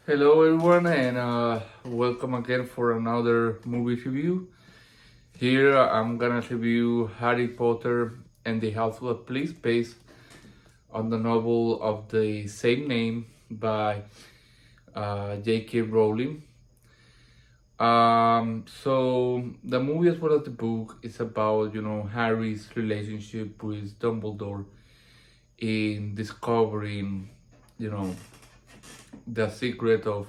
Hello, everyone, and welcome again for another movie review. Here I'm gonna review Harry Potter and the House of Fleas based on the novel of the same name by J.K. Rowling. So the movie as well as the book is about Harry's relationship with Dumbledore in discovering you know the secret of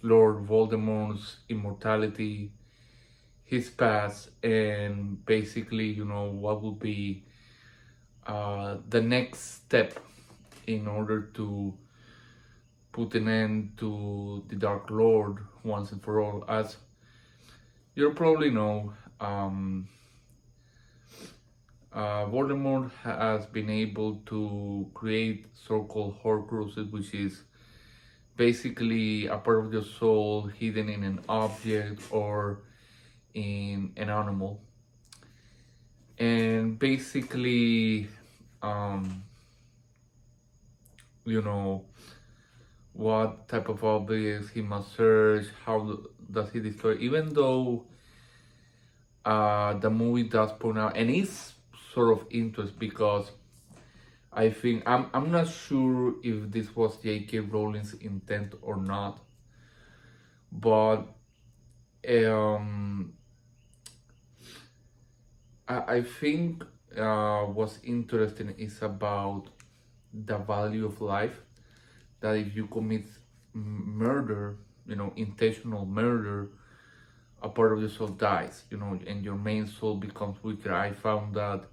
Lord Voldemort's immortality, his past, and basically, what would be the next step in order to put an end to the Dark Lord once and for all. As you probably know, Voldemort has been able to create so-called Horcruxes, which is basically a part of your soul hidden in an object or in an animal. And basically, um, you know, what type of objects he must search, how does he destroy, even though the movie does point out, and it's sort of interesting because I think I'm not sure if this was J.K. Rowling's intent or not, but um, I think what's interesting is about the value of life. That if you commit murder, intentional murder, a part of your soul dies, and your main soul becomes weaker. I found that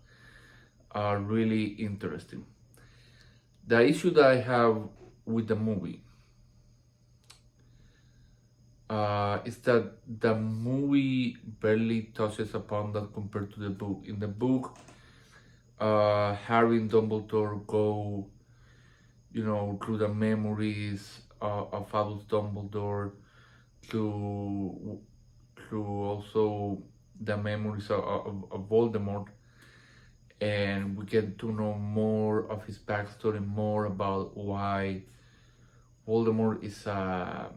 really interesting. The issue that I have with the movie is that the movie barely touches upon that compared to the book. In the book, Harry and Dumbledore go, through the memories of Albus Dumbledore, through also the memories of Voldemort, and we get to know more of his backstory, more about why Voldemort is a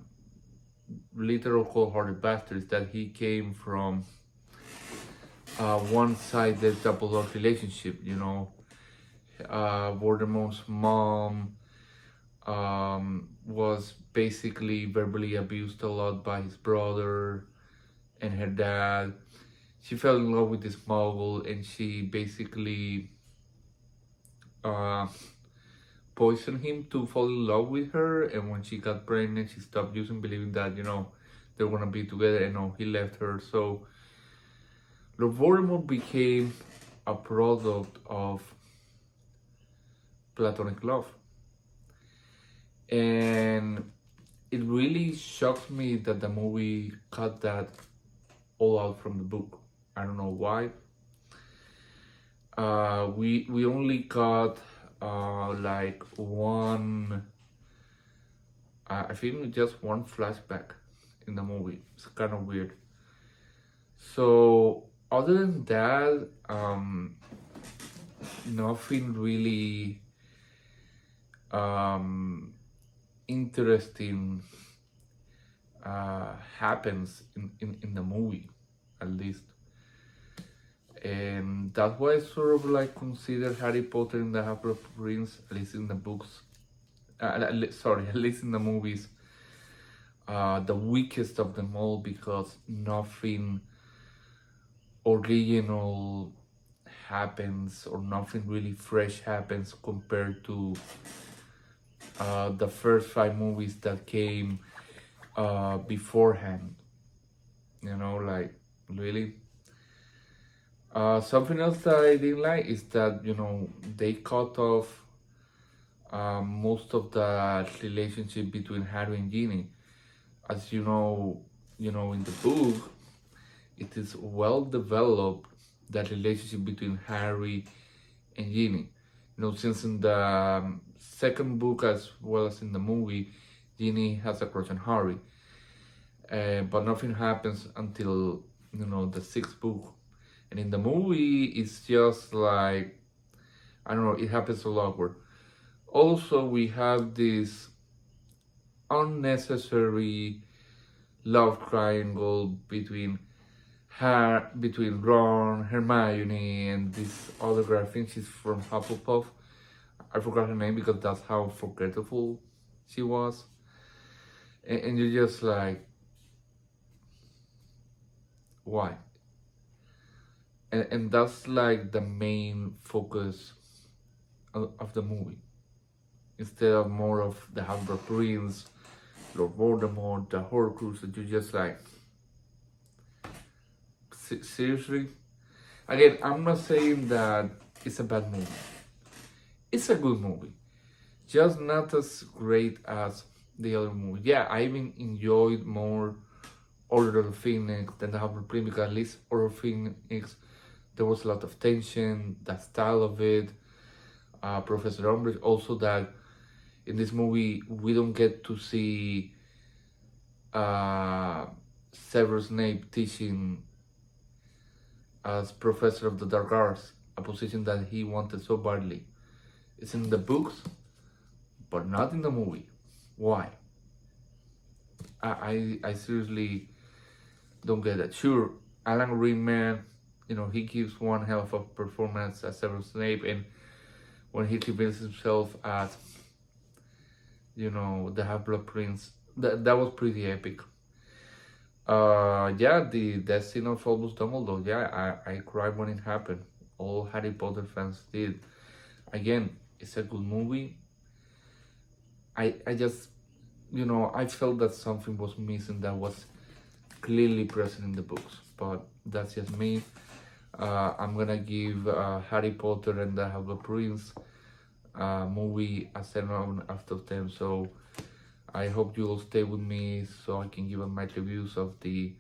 literal cold-hearted bastard. That he came from one-sided double love relationship. Voldemort's mom was basically verbally abused a lot by his brother and her dad. She fell in love with this Muggle, and she basically uh, poisoned him to fall in love with her. And when she got pregnant, she stopped using, believing that they were gonna be together. And no, he left her. So Lord Voldemort became a product of platonic love, and it really shocked me that the movie cut that all out from the book. I don't know why. We only got like one. I think just one flashback in the movie. It's kind of weird. So other than that, nothing really interesting happens in the movie, at least. And that's why I sort of like consider Harry Potter and the Half-Blood Prince, at least in the books, sorry, at least in the movies, the weakest of them all, because nothing original happens or nothing really fresh happens compared to the first five movies that came beforehand. Like, really. Something else that I didn't like is that they cut off most of the relationship between Harry and Ginny. As in the book, it is well developed, that relationship between Harry and Ginny. Since in the second book as well as in the movie, Ginny has a crush on Harry, but nothing happens until the sixth book. And in the movie, it's just like, I don't know, it happens a lot. Where also we have this unnecessary love triangle between Ron, Hermione, and this other girl. I think she's from Hufflepuff. I forgot her name because that's how forgettable she was. And you're just like, why? And that's like the main focus of the movie. Instead of more of the Half-Blood Prince, Lord Voldemort, the Horcrux, that you just like, seriously? Again, I'm not saying that it's a bad movie. It's a good movie, just not as great as the other movie. Yeah, I even enjoyed more Order of the Phoenix than the Half-Blood Prince, because at least Order of the Phoenix, there was a lot of tension, the style of it, Professor Umbridge. Also, that in this movie we don't get to see Severus Snape teaching as Professor of the Dark Arts, a position that he wanted so badly. It's in the books, but not in the movie. Why? I seriously don't get that. Sure, Alan Rickman, he gives one hell of a performance as Severus Snape, and when he reveals himself as, the Half-Blood Prince, that was pretty epic. Yeah, the Destiny of Albus Dumbledore. Yeah, I cried when it happened. All Harry Potter fans did. Again, it's a good movie. I just, I felt that something was missing that was clearly present in the books. But that's just me. I'm gonna give Harry Potter and the Half-Blood Prince movie a 7 out of 10. So I hope you will stay with me so I can give my reviews of the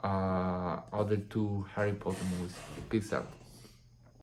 other two Harry Potter movies. Peace out.